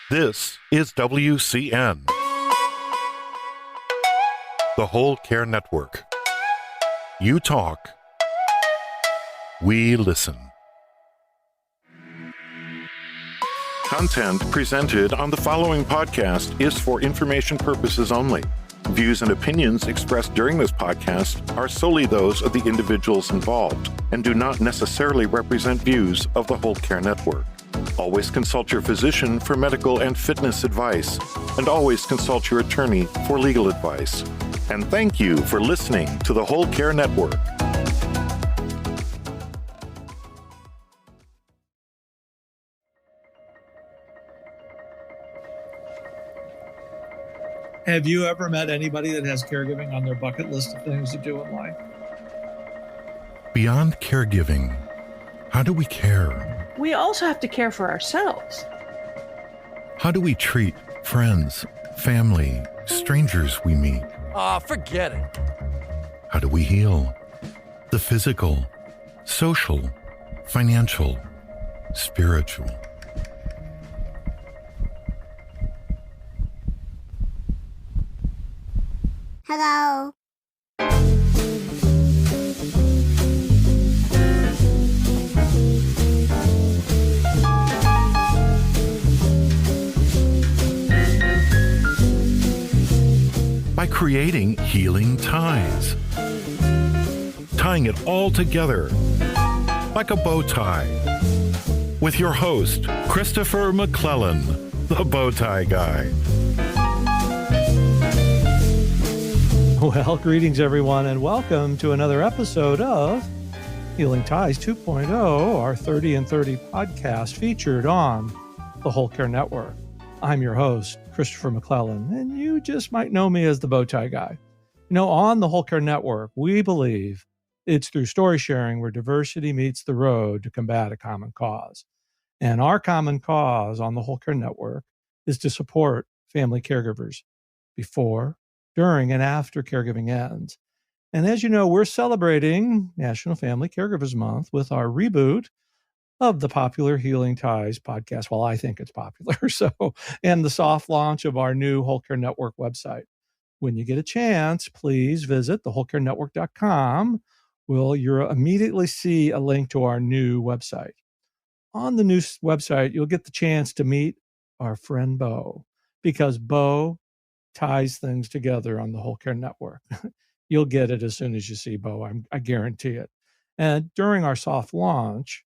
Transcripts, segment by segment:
This is WCN, the Whole Care Network. You talk, we listen. Content presented on the following podcast is for information purposes only. Views and opinions expressed during this podcast are solely those of the individuals involved and do not necessarily represent views of the Whole Care Network. Always consult your physician for medical and fitness advice, and always consult your attorney for legal advice. And thank you for listening to the Whole Care Network. Have you ever met anybody that has caregiving on their bucket list of things to do in life? Beyond caregiving, how do we care? We also have to care for ourselves. How do we treat friends, family, strangers we meet? Forget it. How do we heal? The physical, social, financial, spiritual. Hello. By creating healing ties. Tying it all together like a bow tie. With your host, Christopher McClellan, the bow tie guy. Well, greetings everyone, and welcome to another episode of Healing Ties 2.0, our 30 and 30 podcast featured on the Whole Care Network. I'm your host, Christopher McClellan, and you just might know me as the bow tie guy. You know, on the Whole Care Network, we believe it's through story sharing where diversity meets the road to combat a common cause. And our common cause on the Whole Care Network is to support family caregivers before, during, and after caregiving ends. And as you know, we're celebrating National Family Caregivers Month with our reboot of the popular Healing Ties podcast. Well, I think it's popular. And the soft launch of our new Whole Care Network website. When you get a chance, please visit thewholecarenetwork.com. You'll immediately see a link to our new website. On the new website, you'll get the chance to meet our friend Bo, because Bo ties things together on the Whole Care Network. You'll get it as soon as you see Bo. I guarantee it. And during our soft launch,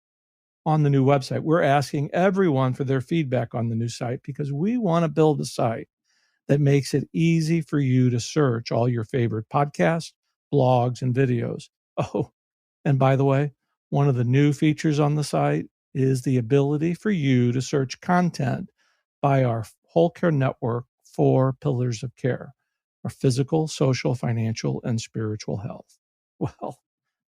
on the new website, we're asking everyone for their feedback on the new site because we want to build a site that makes it easy for you to search all your favorite podcasts, blogs, and videos. Oh, and by the way, one of the new features on the site is the ability for you to search content by our Whole Care Network 4 pillars of care: our physical, social, financial, and spiritual health. Well,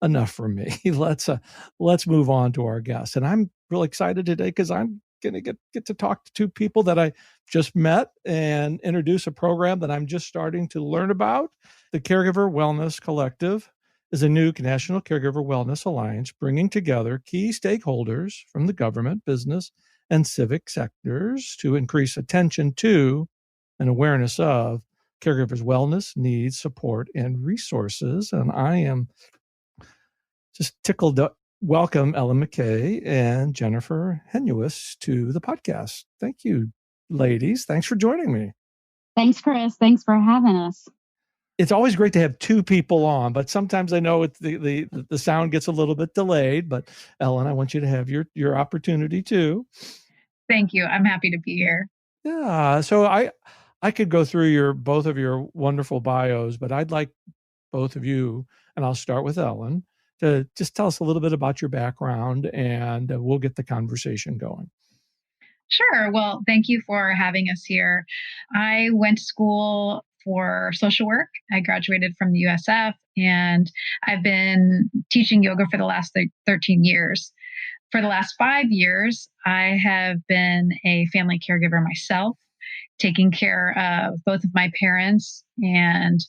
enough from me. Let's move on to our guests. And I'm really excited today because I'm going to get to talk to two people that I just met and introduce a program that I'm just starting to learn about. The Caregiver Wellness Collective is a new National Caregiver Wellness Alliance bringing together key stakeholders from the government, business, and civic sectors to increase attention to and awareness of caregivers' wellness, needs, support, and resources. And I am just tickled to welcome Ellen MacKay and Jennifer Henius to the podcast. Thank you, ladies. Thanks for joining me. Thanks, Chris. Thanks for having us. It's always great to have two people on, but sometimes I know the sound gets a little bit delayed. But Ellen, I want you to have your opportunity too. Thank you. I'm happy to be here. Yeah. So I could go through both of your wonderful bios, but I'd like both of you, and I'll start with Ellen, to just tell us a little bit about your background, and we'll get the conversation going. Sure. Well, thank you for having us here. I went to school for social work. I graduated from the USF, and I've been teaching yoga for the last 13 years. For the last 5 years, I have been a family caregiver myself, taking care of both of my parents. And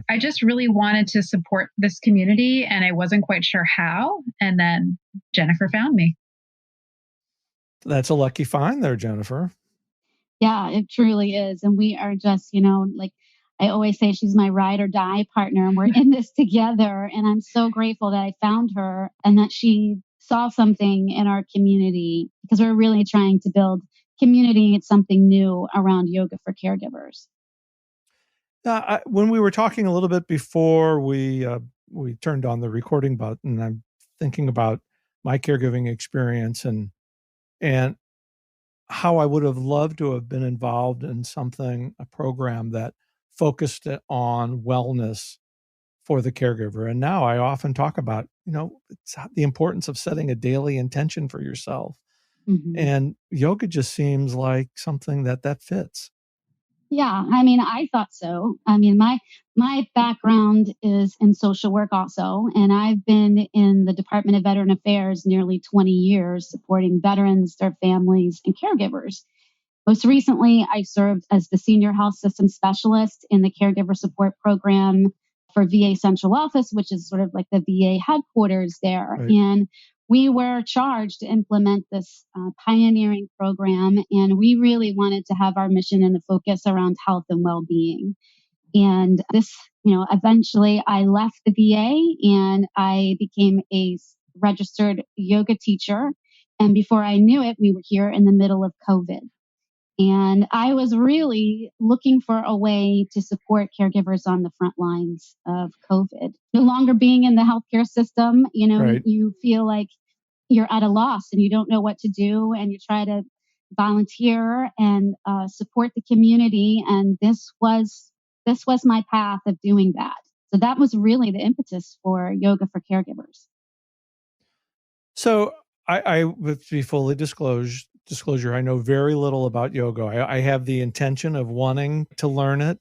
I just really wanted to support this community, and I wasn't quite sure how. And then Jennifer found me. That's a lucky find there, Jennifer. Yeah, it truly is. And we are just, like I always say, she's my ride or die partner, and we're in this together. And I'm so grateful that I found her and that she saw something in our community, because we're really trying to build community. It's something new around Yoga for Caregivers. When we were talking a little bit before we turned on the recording button, I'm thinking about my caregiving experience and how I would have loved to have been involved in a program that focused it on wellness for the caregiver. And now I often talk about, it's the importance of setting a daily intention for yourself. Mhm. And yoga just seems like something that fits. Yeah, I thought so. My background is in social work also, and I've been in the Department of Veteran Affairs nearly 20 years, supporting veterans, their families, and caregivers. Most recently, I served as the senior health system specialist in the caregiver support program for VA Central Office, which is sort of like the VA headquarters there. Right. And we were charged to implement this pioneering program. And we really wanted to have our mission and the focus around health and well-being. And this, eventually I left the VA and I became a registered yoga teacher. And before I knew it, we were here in the middle of COVID. And I was really looking for a way to support caregivers on the front lines of COVID. No longer being in the healthcare system, Right. you feel like you're at a loss and you don't know what to do. And you try to volunteer and support the community. And this was my path of doing that. So that was really the impetus for Yoga for Caregivers. So I with to be fully disclosure, I know very little about yoga. I have the intention of wanting to learn it,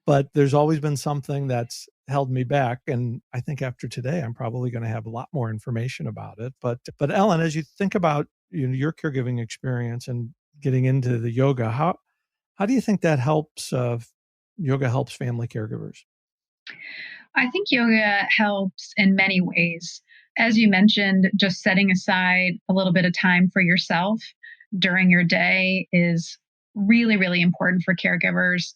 but there's always been something that's held me back. And I think after today, I'm probably going to have a lot more information about it. But Ellen, as you think about your caregiving experience and getting into the yoga, how do you think that helps? Yoga helps family caregivers. I think yoga helps in many ways. As you mentioned, just setting aside a little bit of time for yourself during your day is really, really important for caregivers.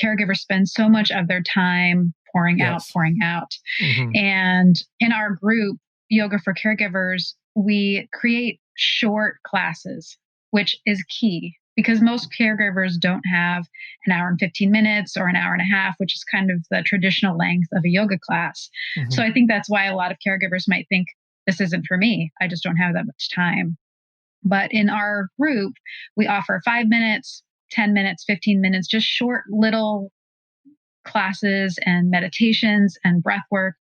Caregivers spend so much of their time pouring out, Yes. pouring out. Mm-hmm. And in our group, Yoga for Caregivers, we create short classes, which is key because most caregivers don't have an hour and 15 minutes or an hour and a half, which is kind of the traditional length of a yoga class. Mm-hmm. So I think that's why a lot of caregivers might think this isn't for me. I just don't have that much time. But in our group, we offer 5 minutes, 10 minutes, 15 minutes, just short little classes and meditations and breath work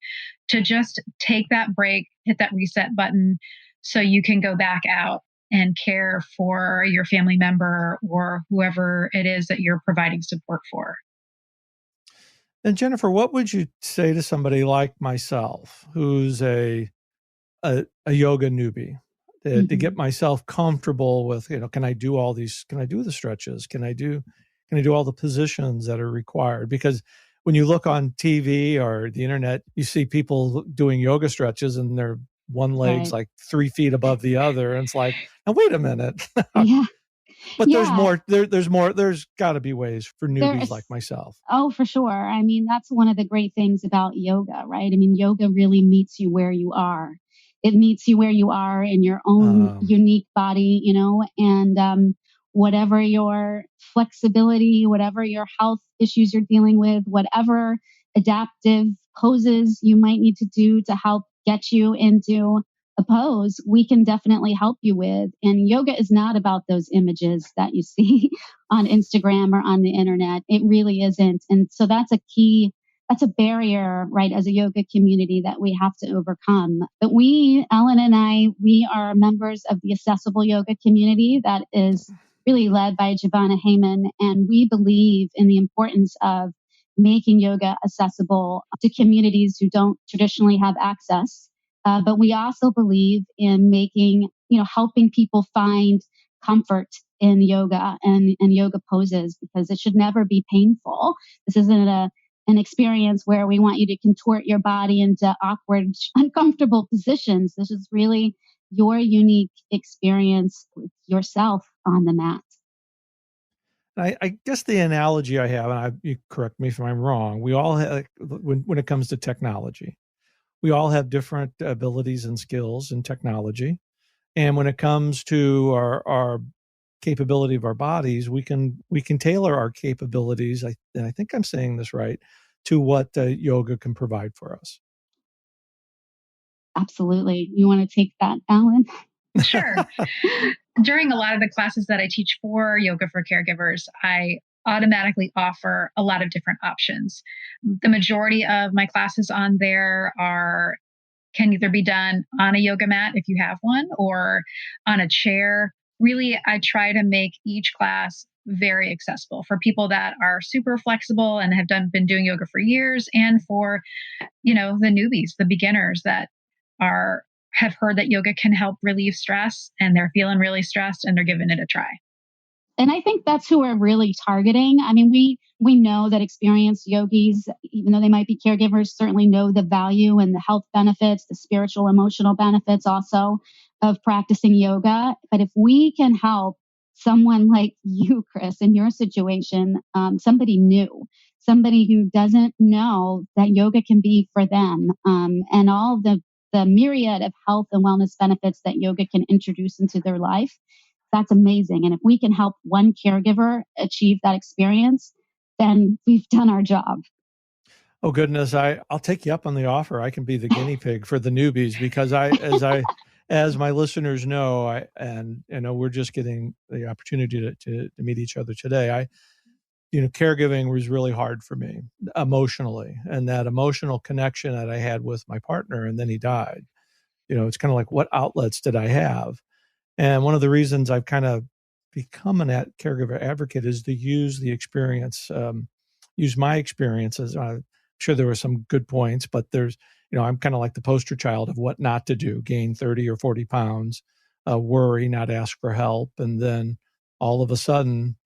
to just take that break, hit that reset button so you can go back out and care for your family member or whoever it is that you're providing support for. And Jennifer, what would you say to somebody like myself who's a yoga newbie to get myself comfortable with, can I do all these, can I do the stretches? Can I do all the positions that are required? Because when you look on TV or the internet, you see people doing yoga stretches and their one leg's like 3 feet above the other. And it's like, now wait a minute. Yeah. But there's more, there's gotta be ways for newbies like myself. Oh, for sure. That's one of the great things about yoga, right? Yoga really meets you where you are. It meets you where you are in your own unique body, and whatever your flexibility, whatever your health issues you're dealing with, whatever adaptive poses you might need to do to help get you into a pose, we can definitely help you with. And yoga is not about those images that you see on Instagram or on the internet. It really isn't. And so that's a barrier, right, as a yoga community that we have to overcome. But Ellen and I, we are members of the Accessible Yoga community that is really led by Giovanna Heyman. And we believe in the importance of making yoga accessible to communities who don't traditionally have access. But we also believe in helping people find comfort in yoga and yoga poses, because it should never be painful. This isn't an experience where we want you to contort your body into awkward, uncomfortable positions. This is really your unique experience with yourself on the mat. I guess the analogy I have, and you correct me if I'm wrong, we all have, when it comes to technology, we all have different abilities and skills in technology. And when it comes to our capability of our bodies, we can tailor our capabilities, and I think I'm saying this right, to what yoga can provide for us. Absolutely. You want to take that, Alan? Sure. During a lot of the classes that I teach for Yoga for Caregivers, I automatically offer a lot of different options. The majority of my classes on there can either be done on a yoga mat if you have one or on a chair. Really, I try to make each class very accessible for people that are super flexible and have been doing yoga for years, and for, the newbies, the beginners that have heard that yoga can help relieve stress and they're feeling really stressed and they're giving it a try. And I think that's who we're really targeting. I mean, we know that experienced yogis, even though they might be caregivers, certainly know the value and the health benefits, the spiritual, emotional benefits also of practicing yoga. But if we can help someone like you, Chris, in your situation, somebody new, somebody who doesn't know that yoga can be for them, and all the myriad of health and wellness benefits that yoga can introduce into their life, that's amazing. And if we can help one caregiver achieve that experience, then we've done our job. Oh goodness, I'll take you up on the offer. I can be the guinea pig for the newbies, because as my listeners know, we're just getting the opportunity to meet each other today. Caregiving was really hard for me emotionally, and that emotional connection that I had with my partner, and then he died. It's kind of like, what outlets did I have? And one of the reasons I've kind of become a caregiver advocate is to use the experience, use my experiences. I'm sure there were some good points, but I'm kind of like the poster child of what not to do: gain 30 or 40 pounds, worry, not ask for help. And then all of a sudden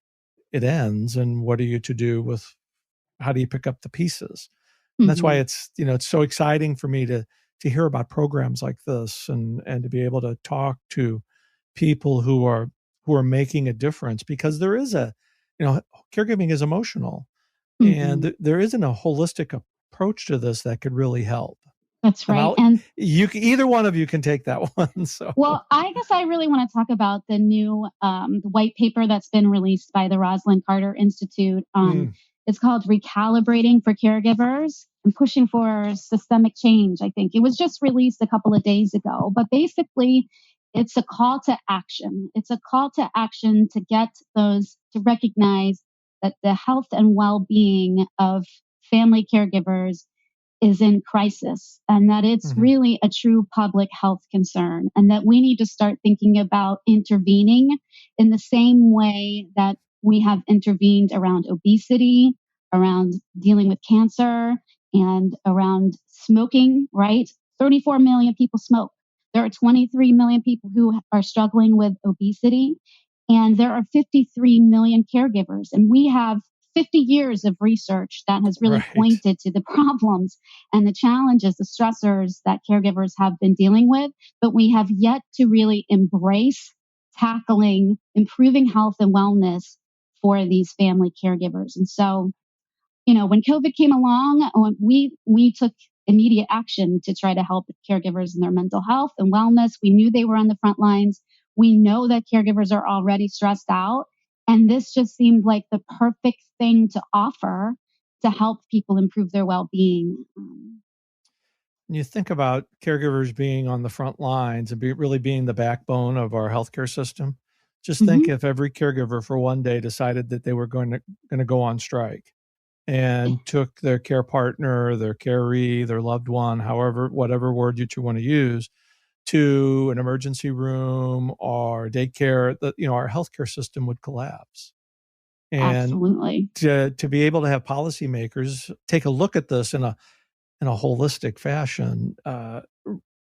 it ends. And what are you to do with, how do you pick up the pieces? And that's why it's so exciting for me to hear about programs like this, and to be able to talk to people who are making a difference, because there is caregiving is emotional, and there isn't a holistic approach to this that could really help. That's right. And either one of you can take that one. So, well, I guess I really want to talk about the new white paper that's been released by the Rosalind Carter Institute. It's called Recalibrating for Caregivers and Pushing for Systemic Change. I think it was just released a couple of days ago, but basically it's a call to action. It's a call to action to recognize that the health and well-being of family caregivers is in crisis, and that it's really a true public health concern, and that we need to start thinking about intervening in the same way that we have intervened around obesity, around dealing with cancer, and around smoking, right? 34 million people smoke. There are 23 million people who are struggling with obesity, and there are 53 million caregivers. And we have 50 years of research that has really pointed to the problems and the challenges, the stressors that caregivers have been dealing with, but we have yet to really embrace tackling, improving health and wellness for these family caregivers. And so, when COVID came along, we took immediate action to try to help caregivers in their mental health and wellness. We knew they were on the front lines. We know that caregivers are already stressed out. And this just seemed like the perfect thing to offer to help people improve their well-being. You think about caregivers being on the front lines and really being the backbone of our healthcare system. Just think if every caregiver for one day decided that they were going to go on strike, and took their care partner, their caree, their loved one, whatever word you want to use, to an emergency room or daycare, our healthcare system would collapse. And absolutely, to be able to have policymakers take a look at this in a holistic fashion,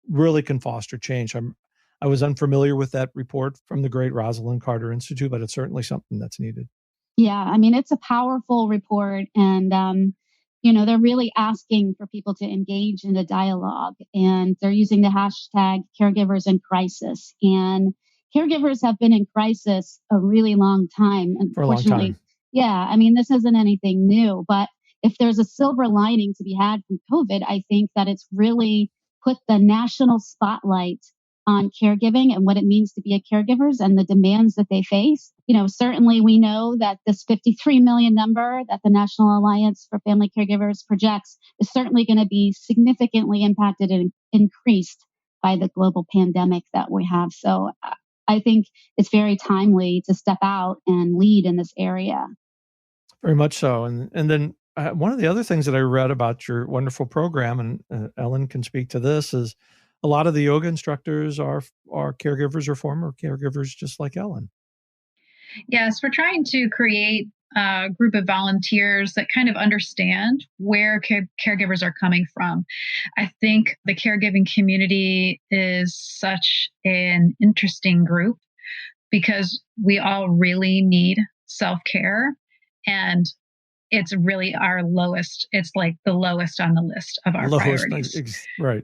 really can foster change. I was unfamiliar with that report from the great Rosalind Carter Institute, but it's certainly something that's needed. Yeah, I mean, it's a powerful report, and they're really asking for people to engage in the dialogue, and they're using the hashtag caregivers in crisis. And caregivers have been in crisis a really long time. For a long time. Yeah, I mean, this isn't anything new, but if there's a silver lining to be had from COVID, I think that it's really put the national spotlight on caregiving and what it means to be a caregivers and the demands that they face. Certainly we know that this 53 million number that the National Alliance for Family Caregivers projects is certainly going to be significantly impacted and increased by the global pandemic that we have. So I think it's very timely to step out and lead in this area. Very much so. And then one of the other things that I read about your wonderful program, and Ellen can speak to this, is a lot of the yoga instructors are caregivers or former caregivers, just like Ellen. Yes, we're trying to create a group of volunteers that kind of understand where caregivers are coming from. I think the caregiving community is such an interesting group because we all really need self-care, and it's really our lowest. It's like the lowest on the list of our priorities. Right.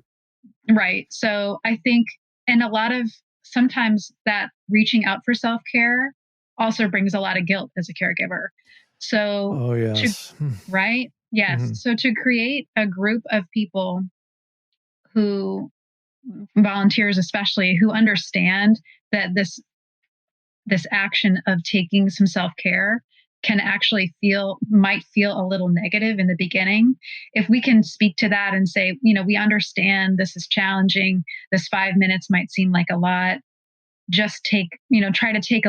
Right. So I think, and sometimes that reaching out for self-care also brings a lot of guilt as a caregiver. So, oh yes. Right? Yes. Mm-hmm. So to create a group of people who, volunteers especially, who understand that this action of taking some self-care can actually might feel a little negative in the beginning. If we can speak to that and say, we understand this is challenging. This 5 minutes might seem like a lot. Just try to take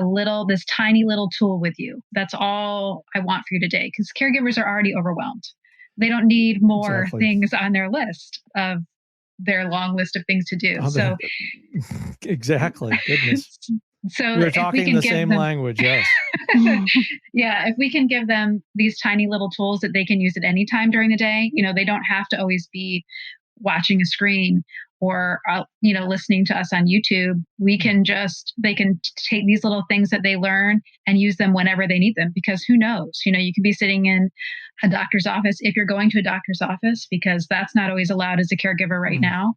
this tiny little tool with you. That's all I want for you today, because caregivers are already overwhelmed. They don't need more things on their list of their long list of things to do. Exactly. Goodness. So we're talking the same language, yes. Yeah, if we can give them these tiny little tools that they can use at any time during the day, they don't have to always be watching a screen or listening to us on YouTube. They can take these little things that they learn and use them whenever they need them, because who knows, you can be sitting in a doctor's office, if you're going to a doctor's office, because that's not always allowed as a caregiver right now.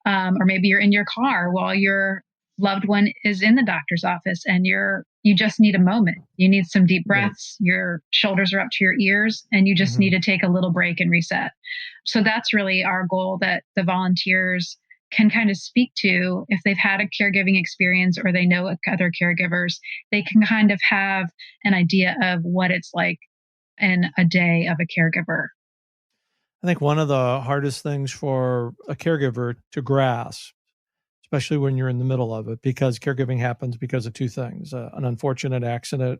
Or maybe you're in your car while your loved one is in the doctor's office and you just need a moment. You need some deep breaths. Right. Your shoulders are up to your ears and you just need to take a little break and reset. So that's really our goal, that the volunteers can kind of speak to, if they've had a caregiving experience or they know other caregivers, they can kind of have an idea of what it's like in a day of a caregiver. I think one of the hardest things for a caregiver to grasp, especially when you're in the middle of it, because caregiving happens because of two things: an unfortunate accident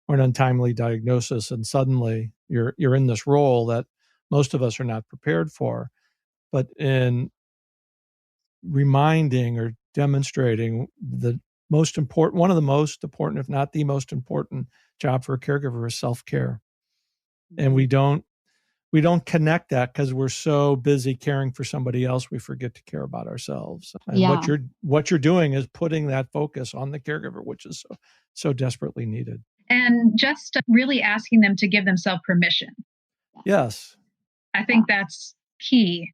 or an untimely diagnosis, and suddenly you're in this role that most of us are not prepared for. But in reminding or demonstrating one of the most important, if not the most important job for a caregiver, is self-care. And we don't connect that because we're so busy caring for somebody else, we forget to care about ourselves. And what you're doing is putting that focus on the caregiver, which is so desperately needed. And just really asking them to give themselves permission. Yes. I think that's key.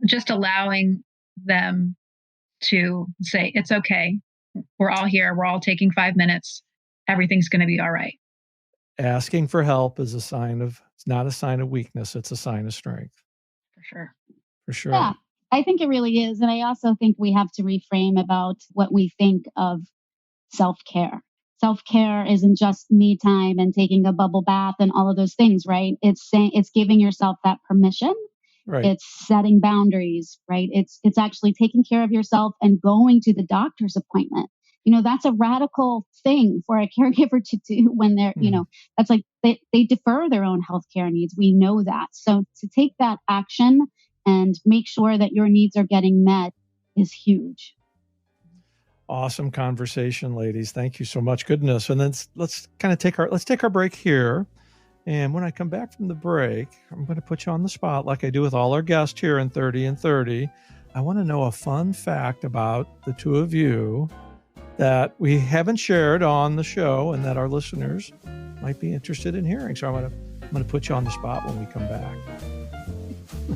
Just allowing them to say, it's okay. We're all here. We're all taking 5 minutes. Everything's going to be all right. Asking for help is it's not a sign of weakness. It's a sign of strength. For sure. Yeah, I think it really is. And I also think we have to reframe about what we think of self-care. Self-care isn't just me time and taking a bubble bath and all of those things, right? It's giving yourself that permission. Right. It's setting boundaries, right? It's actually taking care of yourself and going to the doctor's appointment. That's a radical thing for a caregiver to do when they're, that's like they defer their own healthcare needs. We know that. So to take that action and make sure that your needs are getting met is huge. Awesome conversation, ladies. Thank you so much. Goodness. And then let's take our break here. And when I come back from the break, I'm going to put you on the spot like I do with all our guests here in 30 and 30. I want to know a fun fact about the two of you that we haven't shared on the show and that our listeners might be interested in hearing. So I'm going to put you on the spot when we come back.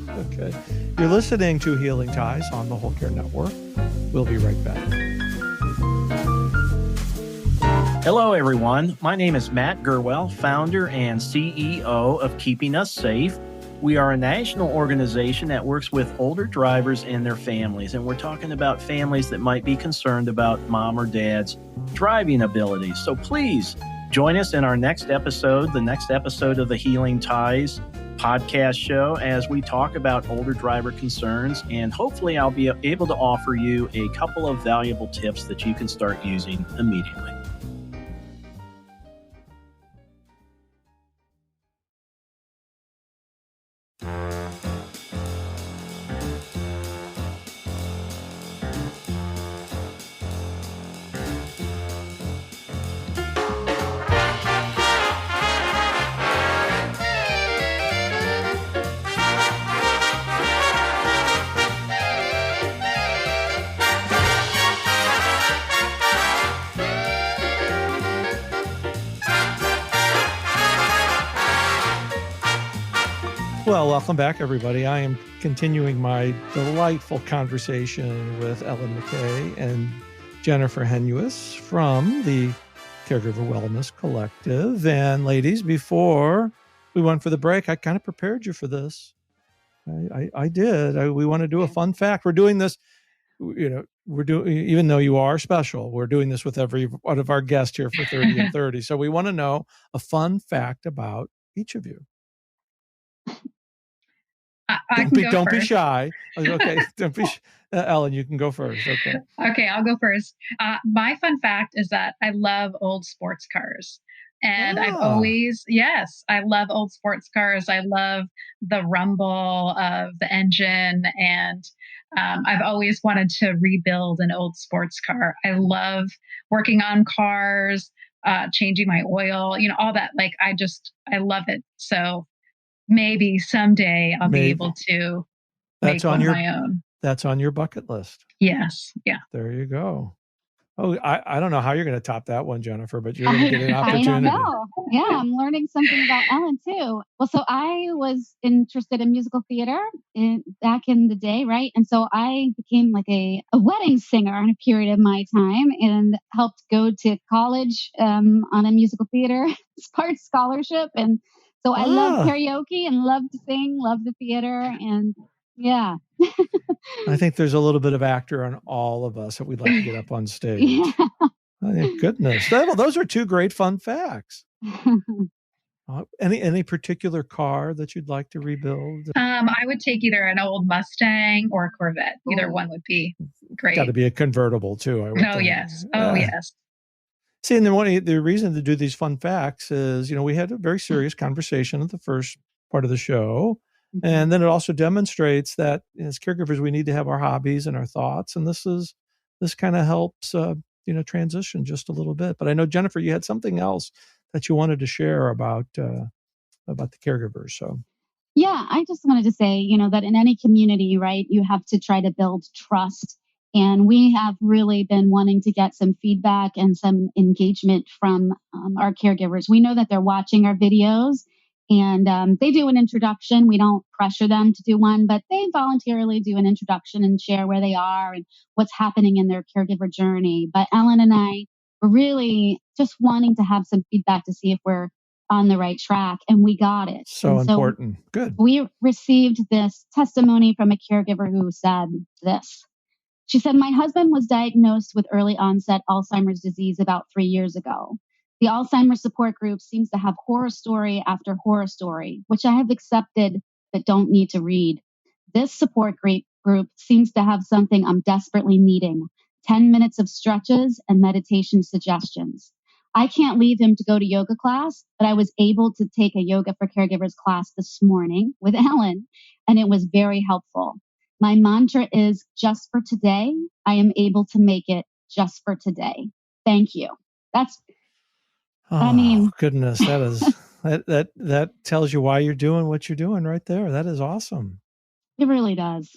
Okay. You're listening to Healing Ties on the Whole Care Network. We'll be right back. Hello, everyone. My name is Matt Gerwell, founder and CEO of Keeping Us Safe. We are a national organization that works with older drivers and their families, and we're talking about families that might be concerned about mom or dad's driving abilities. So please join us in our next episode, the next episode of the Healing Ties podcast show, as we talk about older driver concerns, and hopefully I'll be able to offer you a couple of valuable tips that you can start using immediately. Well, welcome back, everybody. I am continuing my delightful conversation with Ellen MacKay and Jennifer Henius from the Caregiver Wellness Collective. And ladies, before we went for the break, I kind of prepared you for this. I did. We want to do a fun fact. We're doing this, we're doing, even though you are special, we're doing this with every one of our guests here for 30 and 30. So we want to know a fun fact about each of you. Don't be shy. Okay, don't be Ellen, you can go first. Okay, I'll go first. My fun fact is that I love old sports cars. And I love old sports cars. I love the rumble of the engine. And I've always wanted to rebuild an old sports car. I love working on cars, changing my oil, all that. I love it. So maybe someday I'll be able to make one my own. That's on your bucket list. Yes. Yeah. There you go. Oh, I don't know how you're going to top that one, Jennifer, but you're going to get an opportunity. I don't know. Yeah, I'm learning something about Ellen too. Well, so I was interested in musical theater back in the day, right? And so I became like a wedding singer in a period of my time and helped go to college on a musical theater part scholarship. And so I love karaoke and love to sing, love the theater, and yeah. I think there's a little bit of actor on all of us that we'd like to get up on stage. Yeah. Oh, goodness. Well, those are two great fun facts. Any particular car that you'd like to rebuild? I would take either an old Mustang or a Corvette. Either one would be great. Got to be a convertible too, I would think. Yes. Yes. See, and then the reason to do these fun facts is, we had a very serious conversation at the first part of the show. Mm-hmm. And then it also demonstrates that as caregivers, we need to have our hobbies and our thoughts. And this kind of helps, transition just a little bit. But I know, Jennifer, you had something else that you wanted to share about the caregivers. So. Yeah, I just wanted to say, that in any community, right, you have to try to build trust. And we have really been wanting to get some feedback and some engagement from our caregivers. We know that they're watching our videos and they do an introduction. We don't pressure them to do one, but they voluntarily do an introduction and share where they are and what's happening in their caregiver journey. But Ellen and I were really just wanting to have some feedback to see if we're on the right track, and we got it. So important. Good. We received this testimony from a caregiver who said this. She said, "My husband was diagnosed with early onset Alzheimer's disease about 3 years ago. The Alzheimer's support group seems to have horror story after horror story, which I have accepted but don't need to read. This support group seems to have something I'm desperately needing, 10 minutes of stretches and meditation suggestions. I can't leave him to go to yoga class, but I was able to take a Yoga for Caregivers class this morning with Ellen, and it was very helpful. My mantra is just for today. I am able to make it just for today. Thank you." Goodness, that is that tells you why you're doing what you're doing right there. That is awesome. It really does.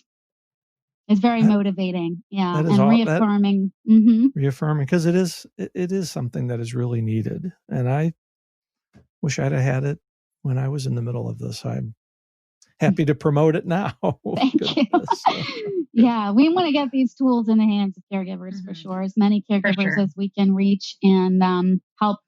It's very motivating. Yeah. And reaffirming. Reaffirming, because it is something that is really needed. And I wish I'd have had it when I was in the middle of this. happy to promote it now. Thank you. Yeah, we want to get these tools in the hands of caregivers for sure. As many caregivers as we can reach and help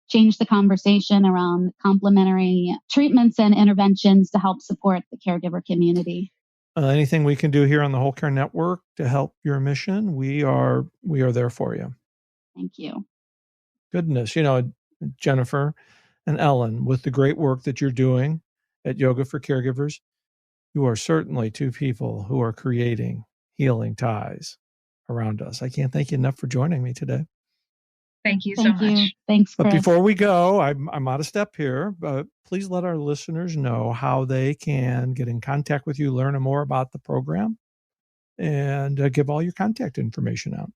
change the conversation around complementary treatments and interventions to help support the caregiver community. Anything we can do here on the Whole Care Network to help your mission, we are there for you. Thank you. Goodness, Jennifer and Ellen, with the great work that you're doing at Yoga for Caregivers, you are certainly two people who are creating healing ties around us. I can't thank you enough for joining me today. Thank you so much. Thanks, Chris. But before we go, I'm out of step here, but please let our listeners know how they can get in contact with you, learn more about the program, and give all your contact information out.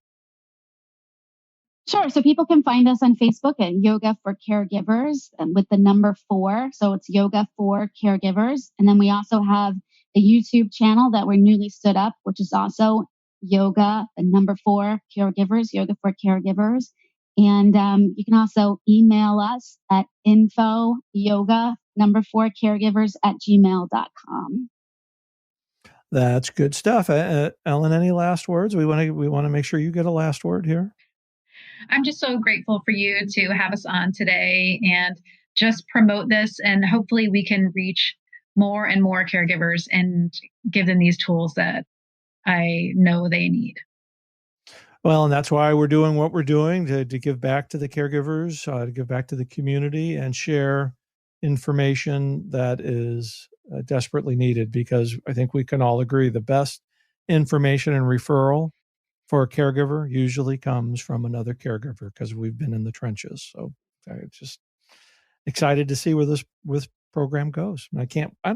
Sure. So people can find us on Facebook at Yoga for Caregivers and with the number 4. So it's Yoga for Caregivers. And then we also have a YouTube channel that we're newly stood up, which is also Yoga, the number 4 Caregivers, Yoga for Caregivers. And you can also email us at info-yoga-4caregivers@gmail.com. That's good stuff. Ellen, any last words? We want to make sure you get a last word here. I'm just so grateful for you to have us on today and just promote this. And hopefully we can reach more and more caregivers and give them these tools that I know they need. Well, and that's why we're doing what we're doing, to give back to the caregivers, to give back to the community and share information that is desperately needed, because I think we can all agree the best information and referral for a caregiver usually comes from another caregiver, because we've been in the trenches. So I'm just excited to see where this program goes. And I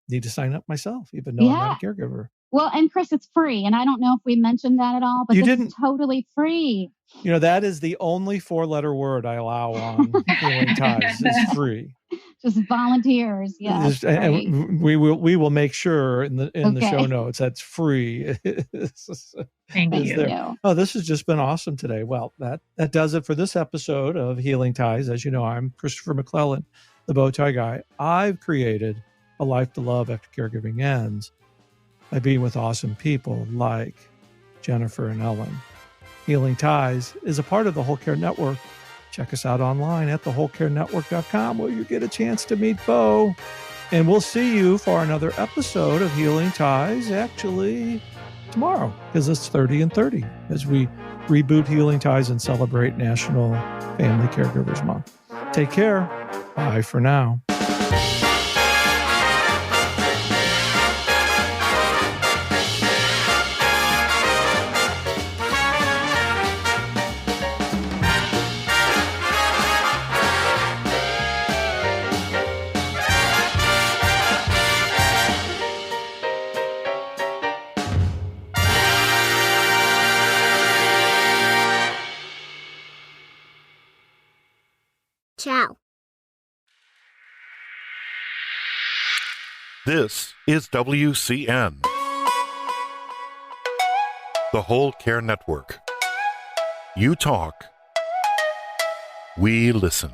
need to sign up myself, even though I'm not a caregiver. Well, and Chris, it's free. And I don't know if we mentioned that at all, but it's totally free. That is the only 4-letter word I allow on Healing Ties. It's free. Just volunteers. Yeah. And we will make sure in the show notes that's free. Thank you. Oh, this has just been awesome today. Well, that does it for this episode of Healing Ties. As you know, I'm Christopher McClellan, the bow tie guy. I've created a life to love after caregiving ends by being with awesome people like Jennifer and Ellen. Healing Ties is a part of the Whole Care Network. Check us out online at thewholecarenetwork.com, where you get a chance to meet Bo. And we'll see you for another episode of Healing Ties, actually tomorrow, because it's 30 and 30, as we reboot Healing Ties and celebrate National Family Caregivers Month. Take care. Bye for now. Ciao. This is WCN, the Whole Care Network. You talk, we listen.